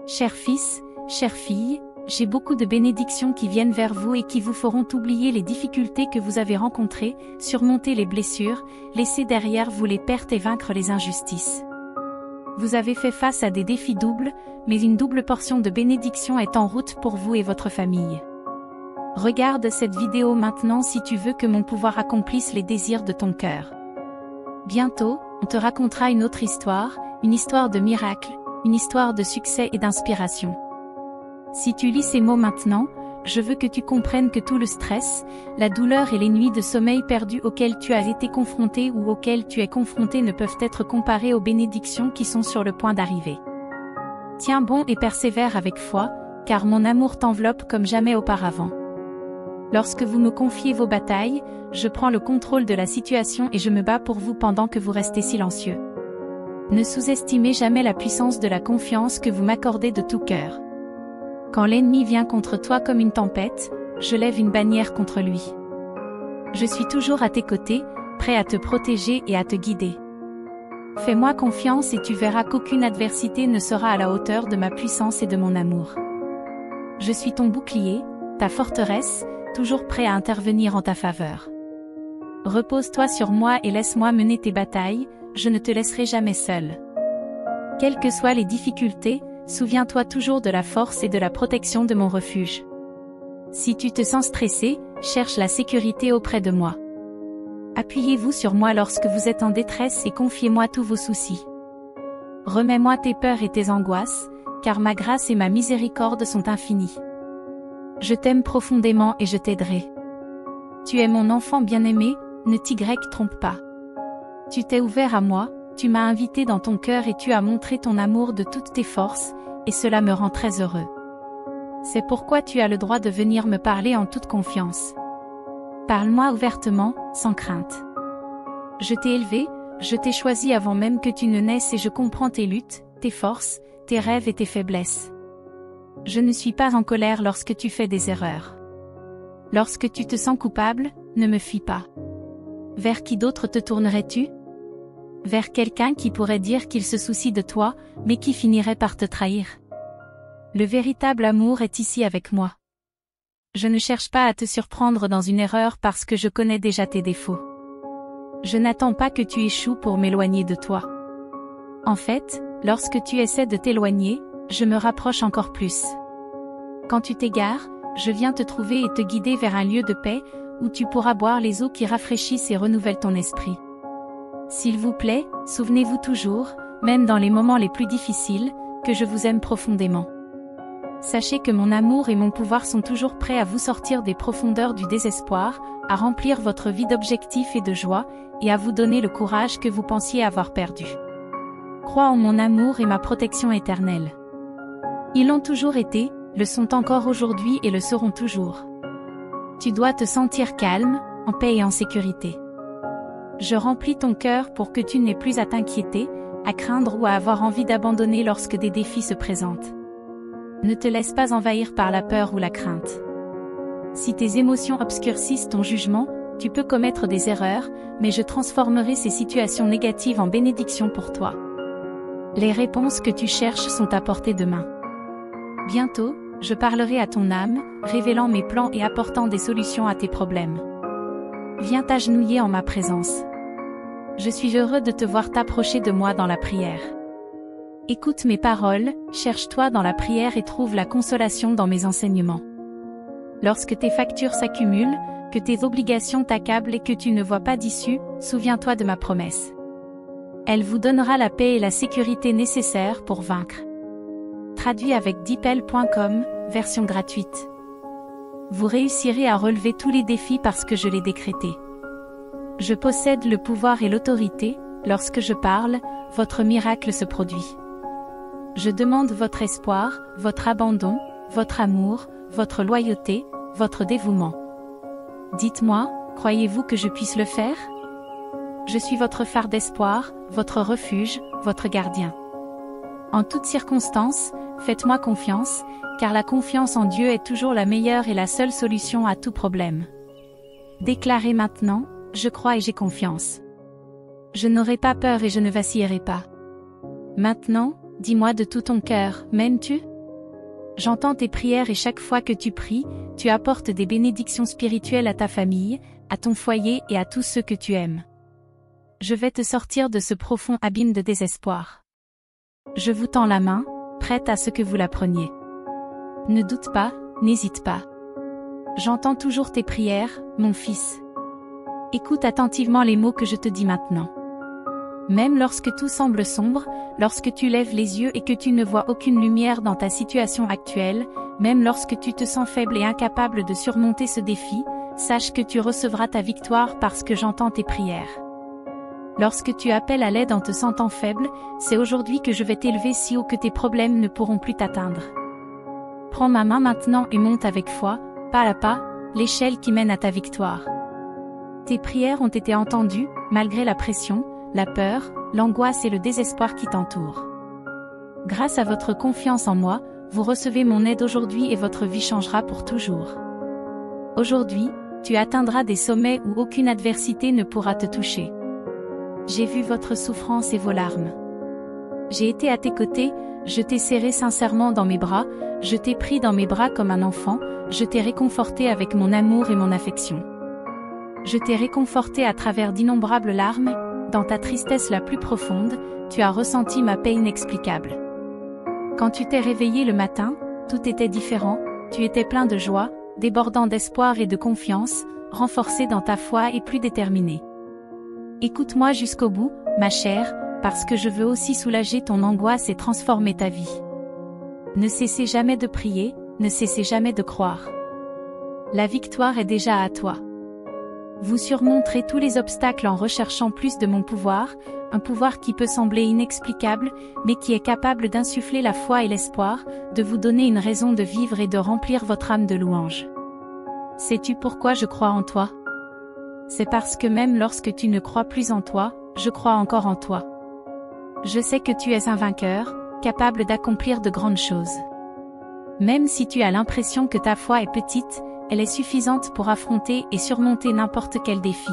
Cher fils, chère fille, j'ai beaucoup de bénédictions qui viennent vers vous et qui vous feront oublier les difficultés que vous avez rencontrées, surmonter les blessures, laisser derrière vous les pertes et vaincre les injustices. Vous avez fait face à des défis doubles, mais une double portion de bénédiction est en route pour vous et votre famille. Regarde cette vidéo maintenant si tu veux que mon pouvoir accomplisse les désirs de ton cœur. Bientôt, on te racontera une autre histoire, une histoire de miracle, une histoire de succès et d'inspiration. Si tu lis ces mots maintenant, je veux que tu comprennes que tout le stress, la douleur et les nuits de sommeil perdues auxquelles tu as été confronté ou auxquelles tu es confronté ne peuvent être comparés aux bénédictions qui sont sur le point d'arriver. Tiens bon et persévère avec foi, car mon amour t'enveloppe comme jamais auparavant. Lorsque vous me confiez vos batailles, je prends le contrôle de la situation et je me bats pour vous pendant que vous restez silencieux. Ne sous-estimez jamais la puissance de la confiance que vous m'accordez de tout cœur. Quand l'ennemi vient contre toi comme une tempête, je lève une bannière contre lui. Je suis toujours à tes côtés, prêt à te protéger et à te guider. Fais-moi confiance et tu verras qu'aucune adversité ne sera à la hauteur de ma puissance et de mon amour. Je suis ton bouclier, ta forteresse, toujours prêt à intervenir en ta faveur. Repose-toi sur moi et laisse-moi mener tes batailles, je ne te laisserai jamais seul. Quelles que soient les difficultés, souviens-toi toujours de la force et de la protection de mon refuge. Si tu te sens stressé, cherche la sécurité auprès de moi. Appuyez-vous sur moi lorsque vous êtes en détresse et confiez-moi tous vos soucis. Remets-moi tes peurs et tes angoisses, car ma grâce et ma miséricorde sont infinies. Je t'aime profondément et je t'aiderai. Tu es mon enfant bien-aimé, ne t'y trompe pas. Tu t'es ouvert à moi, tu m'as invité dans ton cœur et tu as montré ton amour de toutes tes forces, et cela me rend très heureux. C'est pourquoi tu as le droit de venir me parler en toute confiance. Parle-moi ouvertement, sans crainte. Je t'ai élevé, je t'ai choisi avant même que tu ne naisses et je comprends tes luttes, tes forces, tes rêves et tes faiblesses. Je ne suis pas en colère lorsque tu fais des erreurs. Lorsque tu te sens coupable, ne me fuis pas. Vers qui d'autre te tournerais-tu ? Vers quelqu'un qui pourrait dire qu'il se soucie de toi, mais qui finirait par te trahir. Le véritable amour est ici avec moi. Je ne cherche pas à te surprendre dans une erreur parce que je connais déjà tes défauts. Je n'attends pas que tu échoues pour m'éloigner de toi. En fait, lorsque tu essaies de t'éloigner, je me rapproche encore plus. Quand tu t'égares, je viens te trouver et te guider vers un lieu de paix, où tu pourras boire les eaux qui rafraîchissent et renouvellent ton esprit. S'il vous plaît, souvenez-vous toujours, même dans les moments les plus difficiles, que je vous aime profondément. Sachez que mon amour et mon pouvoir sont toujours prêts à vous sortir des profondeurs du désespoir, à remplir votre vie d'objectifs et de joie, et à vous donner le courage que vous pensiez avoir perdu. Crois en mon amour et ma protection éternelle. Ils l'ont toujours été, le sont encore aujourd'hui et le seront toujours. Tu dois te sentir calme, en paix et en sécurité. Je remplis ton cœur pour que tu n'aies plus à t'inquiéter, à craindre ou à avoir envie d'abandonner lorsque des défis se présentent. Ne te laisse pas envahir par la peur ou la crainte. Si tes émotions obscurcissent ton jugement, tu peux commettre des erreurs, mais je transformerai ces situations négatives en bénédictions pour toi. Les réponses que tu cherches sont à portée de main. Bientôt, je parlerai à ton âme, révélant mes plans et apportant des solutions à tes problèmes. Viens t'agenouiller en ma présence. Je suis heureux de te voir t'approcher de moi dans la prière. Écoute mes paroles, cherche-toi dans la prière et trouve la consolation dans mes enseignements. Lorsque tes factures s'accumulent, que tes obligations t'accablent et que tu ne vois pas d'issue, souviens-toi de ma promesse. Elle vous donnera la paix et la sécurité nécessaires pour vaincre. Traduit avec Dipel.com, version gratuite. Vous réussirez à relever tous les défis parce que je l'ai décrété. Je possède le pouvoir et l'autorité, lorsque je parle, votre miracle se produit. Je demande votre espoir, votre abandon, votre amour, votre loyauté, votre dévouement. Dites-moi, croyez-vous que je puisse le faire ? Je suis votre phare d'espoir, votre refuge, votre gardien. En toutes circonstances, faites-moi confiance, car la confiance en Dieu est toujours la meilleure et la seule solution à tout problème. Déclarez maintenant, je crois et j'ai confiance. Je n'aurai pas peur et je ne vacillerai pas. Maintenant, Dis-moi de tout ton cœur, m'aimes-tu? J'entends tes prières et chaque fois que tu pries, tu apportes des bénédictions spirituelles à ta famille, à ton foyer et à tous ceux que tu aimes. Je vais te sortir de ce profond abîme de désespoir. Je vous tends la main, prête à ce que vous la preniez. Ne doute pas, n'hésite pas. J'entends toujours tes prières, mon fils. Écoute attentivement les mots que je te dis maintenant. Même lorsque tout semble sombre, lorsque tu lèves les yeux et que tu ne vois aucune lumière dans ta situation actuelle, même lorsque tu te sens faible et incapable de surmonter ce défi, sache que tu recevras ta victoire parce que j'entends tes prières. Lorsque tu appelles à l'aide en te sentant faible, c'est aujourd'hui que je vais t'élever si haut que tes problèmes ne pourront plus t'atteindre. Prends ma main maintenant et monte avec foi, pas à pas, l'échelle qui mène à ta victoire. Tes prières ont été entendues, malgré la pression, la peur, l'angoisse et le désespoir qui t'entourent. Grâce à votre confiance en moi, vous recevez mon aide aujourd'hui et votre vie changera pour toujours. Aujourd'hui, tu atteindras des sommets où aucune adversité ne pourra te toucher. J'ai vu votre souffrance et vos larmes. J'ai été à tes côtés, je t'ai serré sincèrement dans mes bras, je t'ai pris dans mes bras comme un enfant, je t'ai réconforté avec mon amour et mon affection. Je t'ai réconforté à travers d'innombrables larmes. Dans ta tristesse la plus profonde, tu as ressenti ma paix inexplicable. Quand tu t'es réveillé le matin, tout était différent, tu étais plein de joie, débordant d'espoir et de confiance, renforcé dans ta foi et plus déterminé. Écoute-moi jusqu'au bout, ma chère, parce que je veux aussi soulager ton angoisse et transformer ta vie. Ne cessez jamais de prier, ne cessez jamais de croire. La victoire est déjà à toi. Vous surmonterez tous les obstacles en recherchant plus de mon pouvoir, un pouvoir qui peut sembler inexplicable, mais qui est capable d'insuffler la foi et l'espoir, de vous donner une raison de vivre et de remplir votre âme de louanges. Sais-tu pourquoi je crois en toi? C'est parce que même lorsque tu ne crois plus en toi, je crois encore en toi. Je sais que tu es un vainqueur, capable d'accomplir de grandes choses. Même si tu as l'impression que ta foi est petite, elle est suffisante pour affronter et surmonter n'importe quel défi.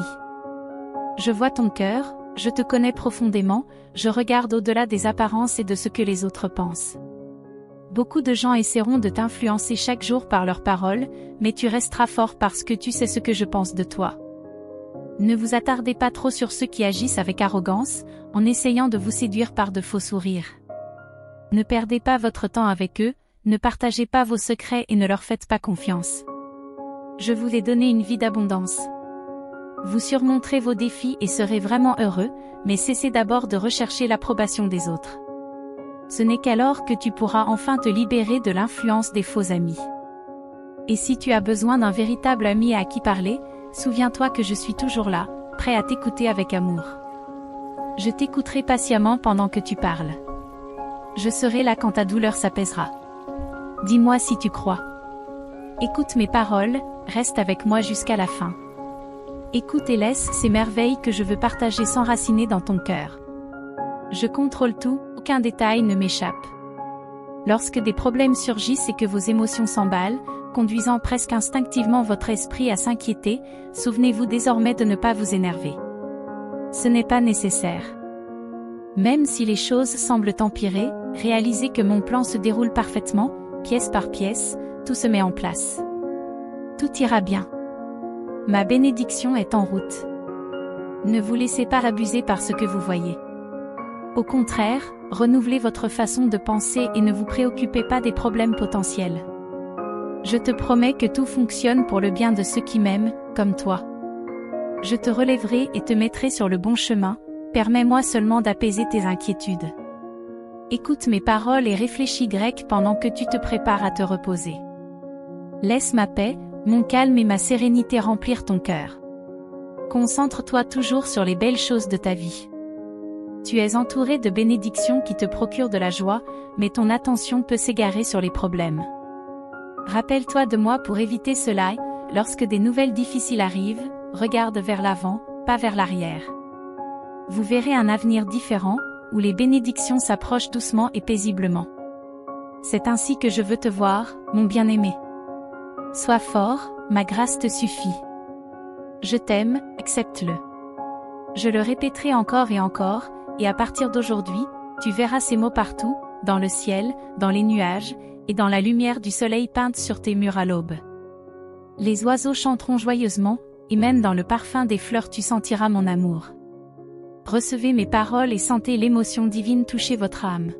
Je vois ton cœur, je te connais profondément, je regarde au-delà des apparences et de ce que les autres pensent. Beaucoup de gens essaieront de t'influencer chaque jour par leurs paroles, mais tu resteras fort parce que tu sais ce que je pense de toi. Ne vous attardez pas trop sur ceux qui agissent avec arrogance, en essayant de vous séduire par de faux sourires. Ne perdez pas votre temps avec eux, ne partagez pas vos secrets et ne leur faites pas confiance. Je vous ai donné une vie d'abondance. Vous surmonterez vos défis et serez vraiment heureux, mais cessez d'abord de rechercher l'approbation des autres. Ce n'est qu'alors que tu pourras enfin te libérer de l'influence des faux amis. Et si tu as besoin d'un véritable ami à qui parler, souviens-toi que je suis toujours là, prêt à t'écouter avec amour. Je t'écouterai patiemment pendant que tu parles. Je serai là quand ta douleur s'apaisera. Dis-moi si tu crois. Écoute mes paroles, reste avec moi jusqu'à la fin. Écoute et laisse ces merveilles que je veux partager s'enraciner dans ton cœur. Je contrôle tout, aucun détail ne m'échappe. Lorsque des problèmes surgissent et que vos émotions s'emballent, conduisant presque instinctivement votre esprit à s'inquiéter, souvenez-vous désormais de ne pas vous énerver. Ce n'est pas nécessaire. Même si les choses semblent empirer, réalisez que mon plan se déroule parfaitement, pièce par pièce, tout se met en place. Tout ira bien. Ma bénédiction est en route. Ne vous laissez pas abuser par ce que vous voyez. Au contraire, renouvelez votre façon de penser et ne vous préoccupez pas des problèmes potentiels. Je te promets que tout fonctionne pour le bien de ceux qui m'aiment, comme toi. Je te relèverai et te mettrai sur le bon chemin, permets-moi seulement d'apaiser tes inquiétudes. Écoute mes paroles et réfléchis grec pendant que tu te prépares à te reposer. Laisse ma paix, mon calme et ma sérénité remplir ton cœur. Concentre-toi toujours sur les belles choses de ta vie. Tu es entouré de bénédictions qui te procurent de la joie, mais ton attention peut s'égarer sur les problèmes. Rappelle-toi de moi pour éviter cela, lorsque des nouvelles difficiles arrivent, regarde vers l'avant, pas vers l'arrière. Vous verrez un avenir différent, où les bénédictions s'approchent doucement et paisiblement. C'est ainsi que je veux te voir, mon bien-aimé. Sois fort, ma grâce te suffit. Je t'aime, accepte-le. Je le répéterai encore, et à partir d'aujourd'hui, tu verras ces mots partout, dans le ciel, dans les nuages, et dans la lumière du soleil peinte sur tes murs à l'aube. Les oiseaux chanteront joyeusement, et même dans le parfum des fleurs tu sentiras mon amour. Recevez mes paroles et sentez l'émotion divine toucher votre âme.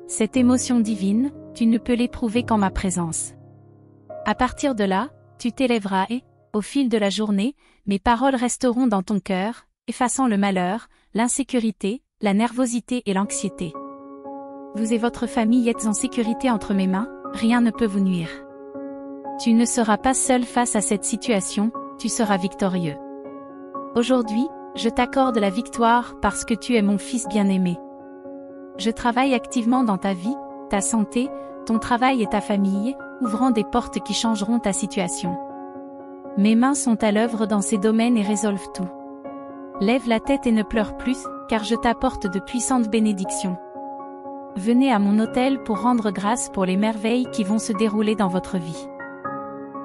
Cette émotion divine, tu ne peux l'éprouver qu'en ma présence. À partir de là, tu t'élèveras et, au fil de la journée, mes paroles resteront dans ton cœur, effaçant le malheur, l'insécurité, la nervosité et l'anxiété. Vous et votre famille êtes en sécurité entre mes mains, rien ne peut vous nuire. Tu ne seras pas seul face à cette situation, tu seras victorieux. Aujourd'hui, je t'accorde la victoire parce que tu es mon fils bien-aimé. Je travaille activement dans ta vie, ta santé, ton travail et ta famille, ouvrant des portes qui changeront ta situation. Mes mains sont à l'œuvre dans ces domaines et résolvent tout. Lève la tête et ne pleure plus, car je t'apporte de puissantes bénédictions. Venez à mon autel pour rendre grâce pour les merveilles qui vont se dérouler dans votre vie.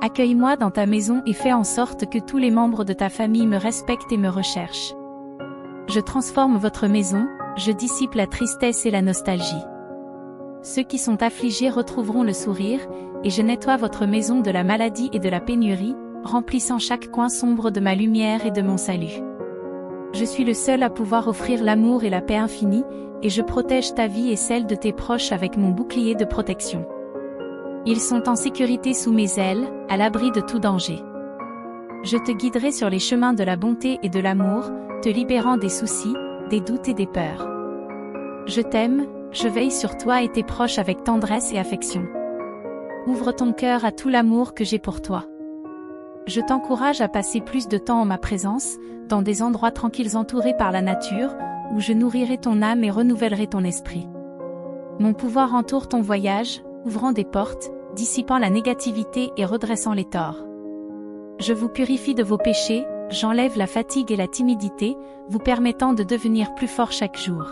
Accueille-moi dans ta maison et fais en sorte que tous les membres de ta famille me respectent et me recherchent. Je transforme votre maison, je dissipe la tristesse et la nostalgie. Ceux qui sont affligés retrouveront le sourire, et je nettoie votre maison de la maladie et de la pénurie, remplissant chaque coin sombre de ma lumière et de mon salut. Je suis le seul à pouvoir offrir l'amour et la paix infinie, et je protège ta vie et celle de tes proches avec mon bouclier de protection. Ils sont en sécurité sous mes ailes, à l'abri de tout danger. Je te guiderai sur les chemins de la bonté et de l'amour, te libérant des soucis, des doutes et des peurs. Je t'aime, je veille sur toi et tes proches avec tendresse et affection. Ouvre ton cœur à tout l'amour que j'ai pour toi. Je t'encourage à passer plus de temps en ma présence, dans des endroits tranquilles entourés par la nature, où je nourrirai ton âme et renouvellerai ton esprit. Mon pouvoir entoure ton voyage, ouvrant des portes, dissipant la négativité et redressant les torts. Je vous purifie de vos péchés, j'enlève la fatigue et la timidité, vous permettant de devenir plus fort chaque jour.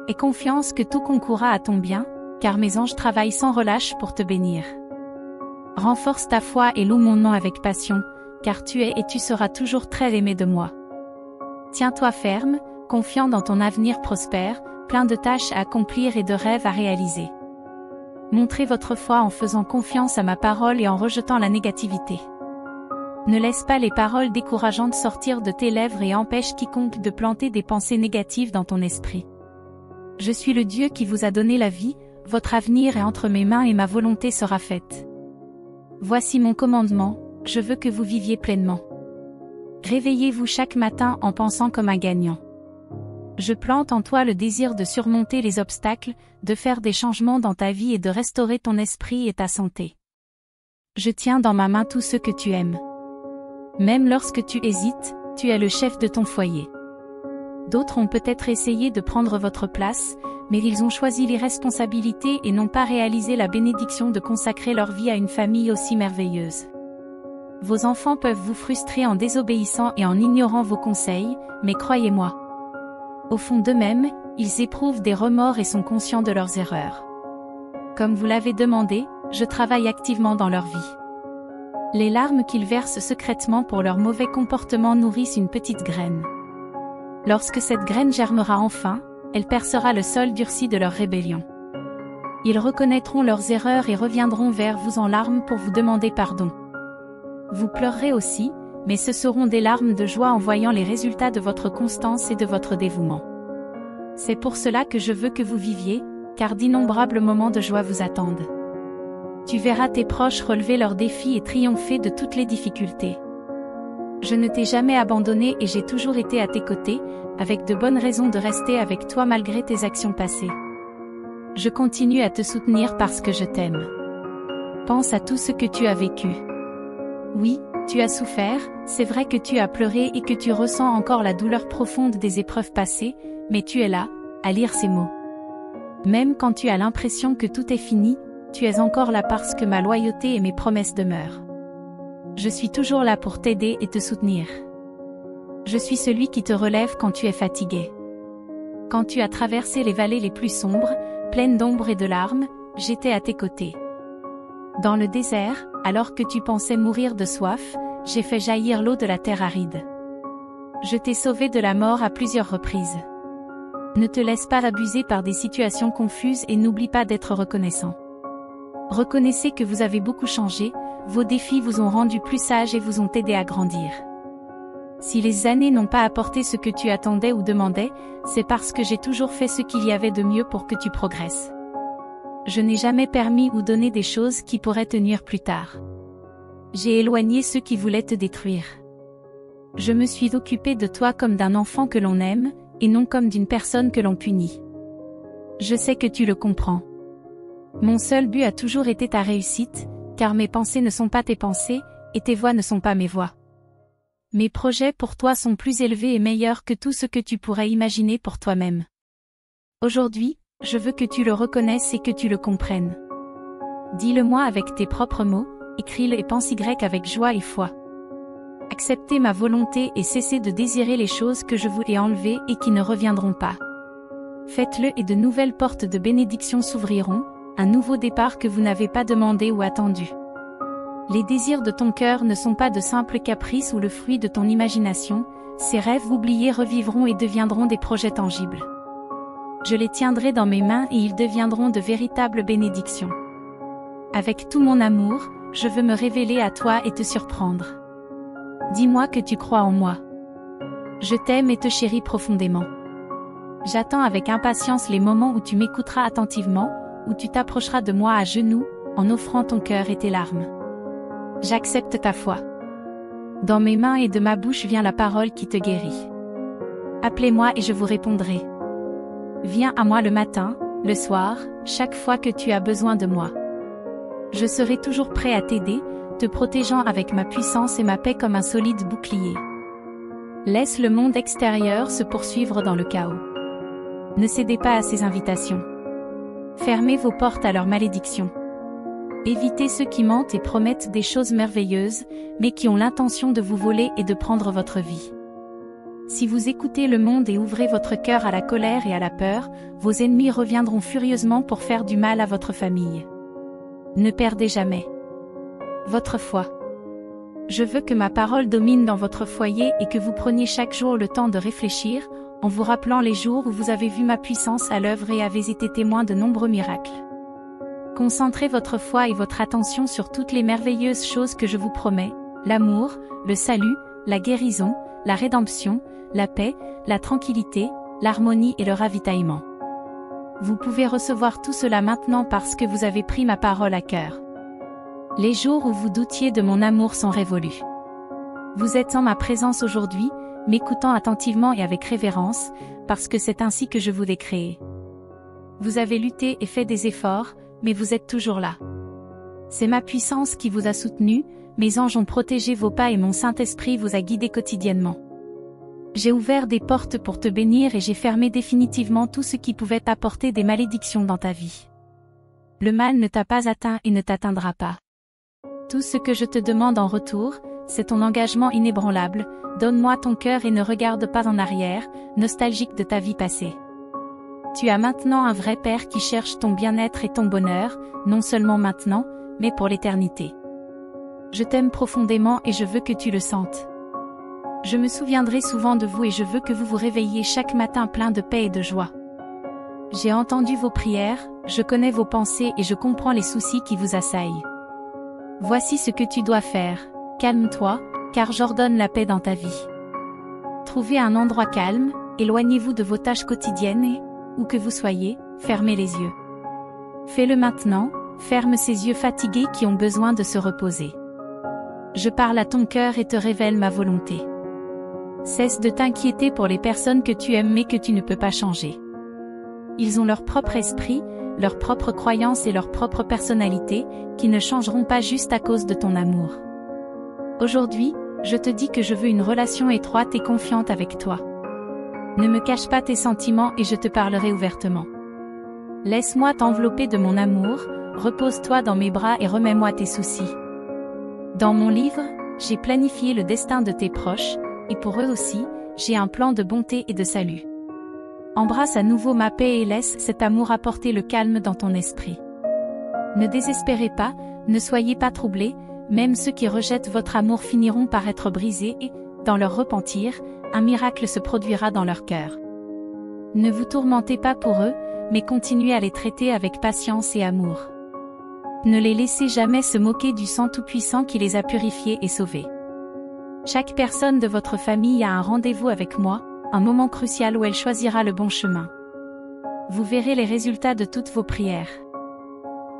Aie confiance que tout concourra à ton bien, car mes anges travaillent sans relâche pour te bénir. Renforce ta foi et loue mon nom avec passion, car tu es et tu seras toujours très aimé de moi. Tiens-toi ferme, confiant dans ton avenir prospère, plein de tâches à accomplir et de rêves à réaliser. Montrez votre foi en faisant confiance à ma parole et en rejetant la négativité. Ne laisse pas les paroles décourageantes sortir de tes lèvres et empêche quiconque de planter des pensées négatives dans ton esprit. Je suis le Dieu qui vous a donné la vie, votre avenir est entre mes mains et ma volonté sera faite. Voici mon commandement, je veux que vous viviez pleinement. Réveillez-vous chaque matin en pensant comme un gagnant. Je plante en toi le désir de surmonter les obstacles, de faire des changements dans ta vie et de restaurer ton esprit et ta santé. Je tiens dans ma main tout ce que tu aimes. Même lorsque tu hésites, tu es le chef de ton foyer. D'autres ont peut-être essayé de prendre votre place, mais ils ont choisi l'irresponsabilité et n'ont pas réalisé la bénédiction de consacrer leur vie à une famille aussi merveilleuse. Vos enfants peuvent vous frustrer en désobéissant et en ignorant vos conseils, mais croyez-moi. Au fond d'eux-mêmes, ils éprouvent des remords et sont conscients de leurs erreurs. Comme vous l'avez demandé, je travaille activement dans leur vie. Les larmes qu'ils versent secrètement pour leur mauvais comportement nourrissent une petite graine. Lorsque cette graine germera enfin, elle percera le sol durci de leur rébellion. Ils reconnaîtront leurs erreurs et reviendront vers vous en larmes pour vous demander pardon. Vous pleurerez aussi, mais ce seront des larmes de joie en voyant les résultats de votre constance et de votre dévouement. C'est pour cela que je veux que vous viviez, car d'innombrables moments de joie vous attendent. Tu verras tes proches relever leurs défis et triompher de toutes les difficultés. Je ne t'ai jamais abandonné et j'ai toujours été à tes côtés, avec de bonnes raisons de rester avec toi malgré tes actions passées. Je continue à te soutenir parce que je t'aime. Pense à tout ce que tu as vécu. Oui, tu as souffert, c'est vrai que tu as pleuré et que tu ressens encore la douleur profonde des épreuves passées, mais tu es là, à lire ces mots. Même quand tu as l'impression que tout est fini, tu es encore là parce que ma loyauté et mes promesses demeurent. Je suis toujours là pour t'aider et te soutenir. Je suis celui qui te relève quand tu es fatigué. Quand tu as traversé les vallées les plus sombres, pleines d'ombre et de larmes, j'étais à tes côtés. Dans le désert, alors que tu pensais mourir de soif, j'ai fait jaillir l'eau de la terre aride. Je t'ai sauvé de la mort à plusieurs reprises. Ne te laisse pas abuser par des situations confuses et n'oublie pas d'être reconnaissant. Reconnaissez que vous avez beaucoup changé, vos défis vous ont rendu plus sage et vous ont aidé à grandir. Si les années n'ont pas apporté ce que tu attendais ou demandais, c'est parce que j'ai toujours fait ce qu'il y avait de mieux pour que tu progresses. Je n'ai jamais permis ou donné des choses qui pourraient te nuire plus tard. J'ai éloigné ceux qui voulaient te détruire. Je me suis occupé de toi comme d'un enfant que l'on aime, et non comme d'une personne que l'on punit. Je sais que tu le comprends. Mon seul but a toujours été ta réussite, car mes pensées ne sont pas tes pensées, et tes voix ne sont pas mes voix. Mes projets pour toi sont plus élevés et meilleurs que tout ce que tu pourrais imaginer pour toi-même. Aujourd'hui, je veux que tu le reconnaisses et que tu le comprennes. Dis-le-moi avec tes propres mots, écris-le et pense-y avec joie et foi. Acceptez ma volonté et cessez de désirer les choses que je vous ai enlevées et qui ne reviendront pas. Faites-le et de nouvelles portes de bénédiction s'ouvriront, un nouveau départ que vous n'avez pas demandé ou attendu. Les désirs de ton cœur ne sont pas de simples caprices ou le fruit de ton imagination, ces rêves oubliés revivront et deviendront des projets tangibles. Je les tiendrai dans mes mains et ils deviendront de véritables bénédictions. Avec tout mon amour, je veux me révéler à toi et te surprendre. Dis-moi que tu crois en moi. Je t'aime et te chéris profondément. J'attends avec impatience les moments où tu m'écouteras attentivement, où tu t'approcheras de moi à genoux, en offrant ton cœur et tes larmes. J'accepte ta foi. Dans mes mains et de ma bouche vient la parole qui te guérit. Appelez-moi et je vous répondrai. Viens à moi le matin, le soir, chaque fois que tu as besoin de moi. Je serai toujours prêt à t'aider, te protégeant avec ma puissance et ma paix comme un solide bouclier. Laisse le monde extérieur se poursuivre dans le chaos. Ne cédez pas à ses invitations. Fermez vos portes à leurs malédictions. Évitez ceux qui mentent et promettent des choses merveilleuses, mais qui ont l'intention de vous voler et de prendre votre vie. Si vous écoutez le monde et ouvrez votre cœur à la colère et à la peur, vos ennemis reviendront furieusement pour faire du mal à votre famille. Ne perdez jamais votre foi. Je veux que ma parole domine dans votre foyer et que vous preniez chaque jour le temps de réfléchir, en vous rappelant les jours où vous avez vu ma puissance à l'œuvre et avez été témoin de nombreux miracles. Concentrez votre foi et votre attention sur toutes les merveilleuses choses que je vous promets, l'amour, le salut, la guérison, la rédemption, la paix, la tranquillité, l'harmonie et le ravitaillement. Vous pouvez recevoir tout cela maintenant parce que vous avez pris ma parole à cœur. Les jours où vous doutiez de mon amour sont révolus. Vous êtes en ma présence aujourd'hui, m'écoutant attentivement et avec révérence, parce que c'est ainsi que je vous ai créé. Vous avez lutté et fait des efforts, mais vous êtes toujours là. C'est ma puissance qui vous a soutenu, mes anges ont protégé vos pas et mon Saint-Esprit vous a guidé quotidiennement. J'ai ouvert des portes pour te bénir et j'ai fermé définitivement tout ce qui pouvait apporter des malédictions dans ta vie. Le mal ne t'a pas atteint et ne t'atteindra pas. Tout ce que je te demande en retour, c'est ton engagement inébranlable, donne-moi ton cœur et ne regarde pas en arrière, nostalgique de ta vie passée. Tu as maintenant un vrai Père qui cherche ton bien-être et ton bonheur, non seulement maintenant, mais pour l'éternité. Je t'aime profondément et je veux que tu le sentes. Je me souviendrai souvent de vous et je veux que vous vous réveilliez chaque matin plein de paix et de joie. J'ai entendu vos prières, je connais vos pensées et je comprends les soucis qui vous assaillent. Voici ce que tu dois faire, calme-toi, car j'ordonne la paix dans ta vie. Trouvez un endroit calme, éloignez-vous de vos tâches quotidiennes et, où que vous soyez, fermez les yeux. Fais-le maintenant, ferme ces yeux fatigués qui ont besoin de se reposer. Je parle à ton cœur et te révèle ma volonté. Cesse de t'inquiéter pour les personnes que tu aimes mais que tu ne peux pas changer. Ils ont leur propre esprit, leurs propres croyances et leur propre personnalité, qui ne changeront pas juste à cause de ton amour. Aujourd'hui, je te dis que je veux une relation étroite et confiante avec toi. Ne me cache pas tes sentiments et je te parlerai ouvertement. Laisse-moi t'envelopper de mon amour, repose-toi dans mes bras et remets-moi tes soucis. Dans mon livre, j'ai planifié le destin de tes proches, et pour eux aussi, j'ai un plan de bonté et de salut. Embrasse à nouveau ma paix et laisse cet amour apporter le calme dans ton esprit. Ne désespérez pas, ne soyez pas troublés, même ceux qui rejettent votre amour finiront par être brisés et, dans leur repentir, un miracle se produira dans leur cœur. Ne vous tourmentez pas pour eux, mais continuez à les traiter avec patience et amour. Ne les laissez jamais se moquer du sang tout-puissant qui les a purifiés et sauvés. Chaque personne de votre famille a un rendez-vous avec moi, un moment crucial où elle choisira le bon chemin. Vous verrez les résultats de toutes vos prières.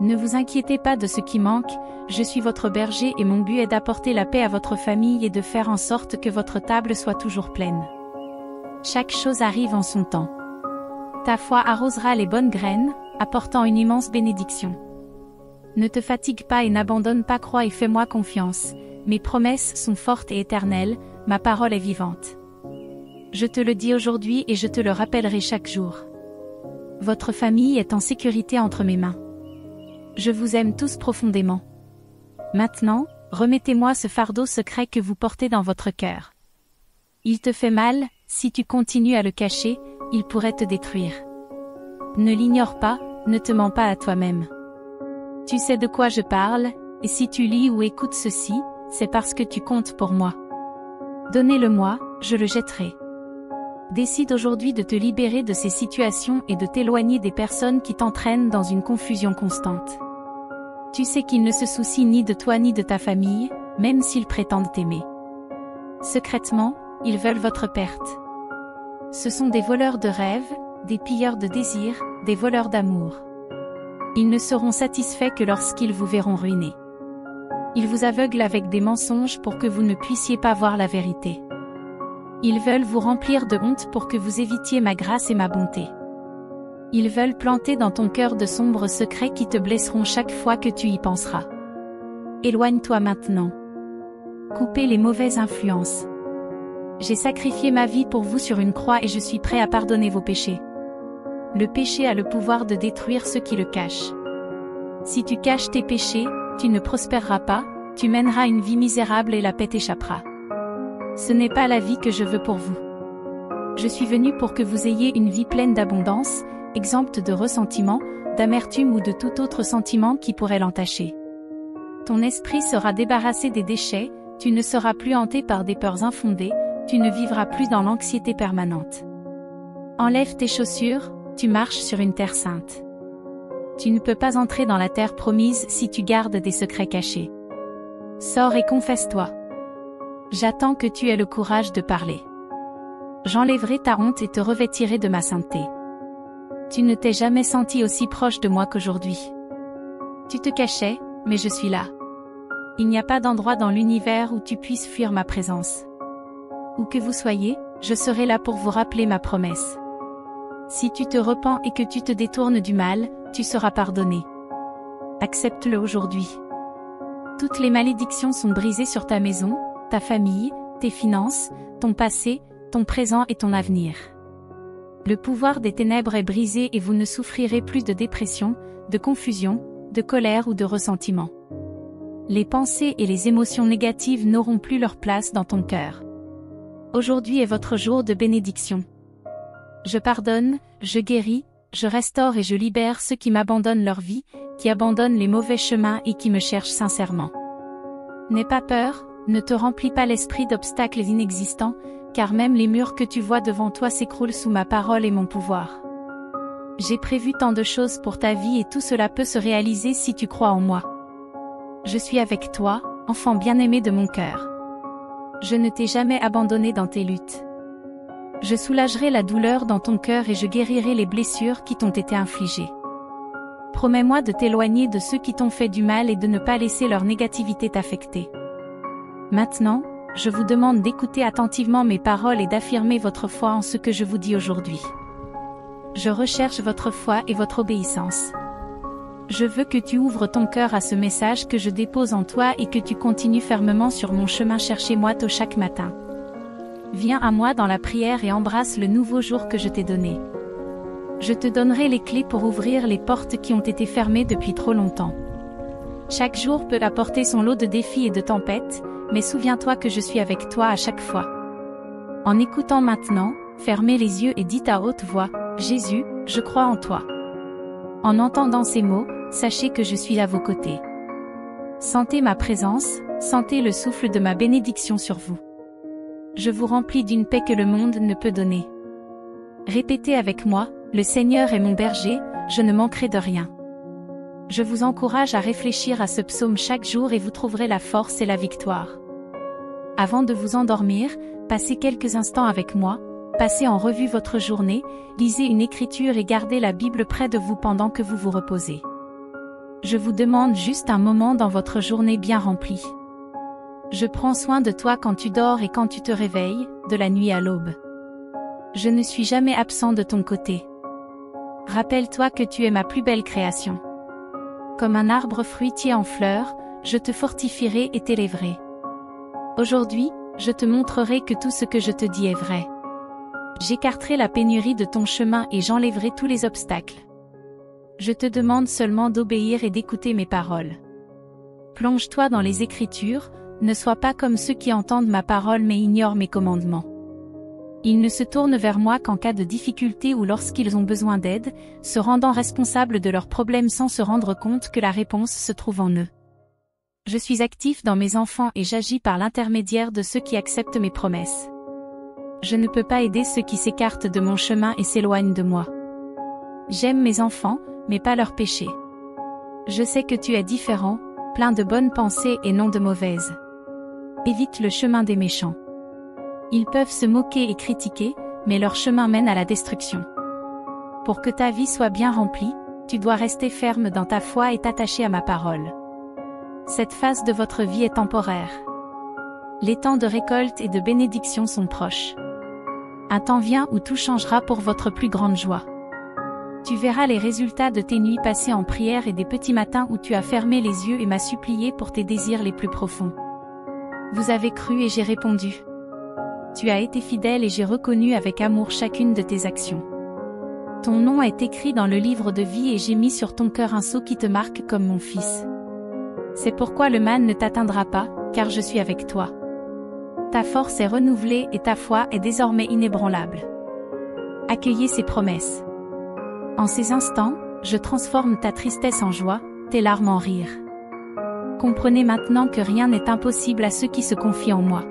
Ne vous inquiétez pas de ce qui manque, je suis votre berger et mon but est d'apporter la paix à votre famille et de faire en sorte que votre table soit toujours pleine. Chaque chose arrive en son temps. Ta foi arrosera les bonnes graines, apportant une immense bénédiction. Ne te fatigue pas et n'abandonne pas, crois et fais-moi confiance. Mes promesses sont fortes et éternelles, ma parole est vivante. Je te le dis aujourd'hui et je te le rappellerai chaque jour. Votre famille est en sécurité entre mes mains. Je vous aime tous profondément. Maintenant, remettez-moi ce fardeau secret que vous portez dans votre cœur. Il te fait mal, si tu continues à le cacher, il pourrait te détruire. Ne l'ignore pas, ne te mens pas à toi-même. Tu sais de quoi je parle, et si tu lis ou écoutes ceci, c'est parce que tu comptes pour moi. Donnez-le-moi, je le jetterai. Décide aujourd'hui de te libérer de ces situations et de t'éloigner des personnes qui t'entraînent dans une confusion constante. Tu sais qu'ils ne se soucient ni de toi ni de ta famille, même s'ils prétendent t'aimer. Secrètement, ils veulent votre perte. Ce sont des voleurs de rêves, des pilleurs de désirs, des voleurs d'amour. Ils ne seront satisfaits que lorsqu'ils vous verront ruinés. Ils vous aveuglent avec des mensonges pour que vous ne puissiez pas voir la vérité. Ils veulent vous remplir de honte pour que vous évitiez ma grâce et ma bonté. Ils veulent planter dans ton cœur de sombres secrets qui te blesseront chaque fois que tu y penseras. Éloigne-toi maintenant. Coupez les mauvaises influences. J'ai sacrifié ma vie pour vous sur une croix et je suis prêt à pardonner vos péchés. Le péché a le pouvoir de détruire ceux qui le cachent. Si tu caches tes péchés, tu ne prospéreras pas, tu mèneras une vie misérable et la paix t'échappera. Ce n'est pas la vie que je veux pour vous. Je suis venu pour que vous ayez une vie pleine d'abondance, exempte de ressentiment, d'amertume ou de tout autre sentiment qui pourrait l'entacher. Ton esprit sera débarrassé des déchets, tu ne seras plus hanté par des peurs infondées, tu ne vivras plus dans l'anxiété permanente. Enlève tes chaussures, tu marches sur une terre sainte. Tu ne peux pas entrer dans la terre promise si tu gardes des secrets cachés. Sors et confesse-toi. J'attends que tu aies le courage de parler. J'enlèverai ta honte et te revêtirai de ma sainteté. Tu ne t'es jamais senti aussi proche de moi qu'aujourd'hui. Tu te cachais, mais je suis là. Il n'y a pas d'endroit dans l'univers où tu puisses fuir ma présence. Où que vous soyez, je serai là pour vous rappeler ma promesse. Si tu te repens et que tu te détournes du mal, tu seras pardonné. Accepte-le aujourd'hui. Toutes les malédictions sont brisées sur ta maison, ta famille, tes finances, ton passé, ton présent et ton avenir. Le pouvoir des ténèbres est brisé et vous ne souffrirez plus de dépression, de confusion, de colère ou de ressentiment. Les pensées et les émotions négatives n'auront plus leur place dans ton cœur. Aujourd'hui est votre jour de bénédiction. Je pardonne, je guéris, je restaure et je libère ceux qui m'abandonnent leur vie, qui abandonnent les mauvais chemins et qui me cherchent sincèrement. N'aie pas peur, ne te remplis pas l'esprit d'obstacles inexistants, car même les murs que tu vois devant toi s'écroulent sous ma parole et mon pouvoir. J'ai prévu tant de choses pour ta vie et tout cela peut se réaliser si tu crois en moi. Je suis avec toi, enfant bien-aimé de mon cœur. Je ne t'ai jamais abandonné dans tes luttes. Je soulagerai la douleur dans ton cœur et je guérirai les blessures qui t'ont été infligées. Promets-moi de t'éloigner de ceux qui t'ont fait du mal et de ne pas laisser leur négativité t'affecter. Maintenant, je vous demande d'écouter attentivement mes paroles et d'affirmer votre foi en ce que je vous dis aujourd'hui. Je recherche votre foi et votre obéissance. Je veux que tu ouvres ton cœur à ce message que je dépose en toi et que tu continues fermement sur mon chemin. Cherchez-moi tôt chaque matin. Viens à moi dans la prière et embrasse le nouveau jour que je t'ai donné. Je te donnerai les clés pour ouvrir les portes qui ont été fermées depuis trop longtemps. Chaque jour peut apporter son lot de défis et de tempêtes, mais souviens-toi que je suis avec toi à chaque fois. En écoutant maintenant, fermez les yeux et dites à haute voix, « Jésus, je crois en toi ». En entendant ces mots, sachez que je suis à vos côtés. Sentez ma présence, sentez le souffle de ma bénédiction sur vous. Je vous remplis d'une paix que le monde ne peut donner. Répétez avec moi, le Seigneur est mon berger, je ne manquerai de rien. Je vous encourage à réfléchir à ce psaume chaque jour et vous trouverez la force et la victoire. Avant de vous endormir, passez quelques instants avec moi, passez en revue votre journée, lisez une écriture et gardez la Bible près de vous pendant que vous vous reposez. Je vous demande juste un moment dans votre journée bien remplie. Je prends soin de toi quand tu dors et quand tu te réveilles, de la nuit à l'aube. Je ne suis jamais absent de ton côté. Rappelle-toi que tu es ma plus belle création. Comme un arbre fruitier en fleurs, je te fortifierai et t'élèverai. Aujourd'hui, je te montrerai que tout ce que je te dis est vrai. J'écarterai la pénurie de ton chemin et j'enlèverai tous les obstacles. Je te demande seulement d'obéir et d'écouter mes paroles. Plonge-toi dans les Écritures, ne sois pas comme ceux qui entendent ma parole mais ignorent mes commandements. Ils ne se tournent vers moi qu'en cas de difficulté ou lorsqu'ils ont besoin d'aide, se rendant responsables de leurs problèmes sans se rendre compte que la réponse se trouve en eux. Je suis actif dans mes enfants et j'agis par l'intermédiaire de ceux qui acceptent mes promesses. Je ne peux pas aider ceux qui s'écartent de mon chemin et s'éloignent de moi. J'aime mes enfants, mais pas leurs péchés. Je sais que tu es différent, plein de bonnes pensées et non de mauvaises. Évite le chemin des méchants. Ils peuvent se moquer et critiquer, mais leur chemin mène à la destruction. Pour que ta vie soit bien remplie, tu dois rester ferme dans ta foi et t'attacher à ma parole. Cette phase de votre vie est temporaire. Les temps de récolte et de bénédiction sont proches. Un temps vient où tout changera pour votre plus grande joie. Tu verras les résultats de tes nuits passées en prière et des petits matins où tu as fermé les yeux et m'as supplié pour tes désirs les plus profonds. Vous avez cru et j'ai répondu. Tu as été fidèle et j'ai reconnu avec amour chacune de tes actions. Ton nom est écrit dans le livre de vie et j'ai mis sur ton cœur un sceau qui te marque comme mon fils. C'est pourquoi le mal ne t'atteindra pas, car je suis avec toi. Ta force est renouvelée et ta foi est désormais inébranlable. Accueillez ces promesses. En ces instants, je transforme ta tristesse en joie, tes larmes en rire. Comprenez maintenant que rien n'est impossible à ceux qui se confient en moi.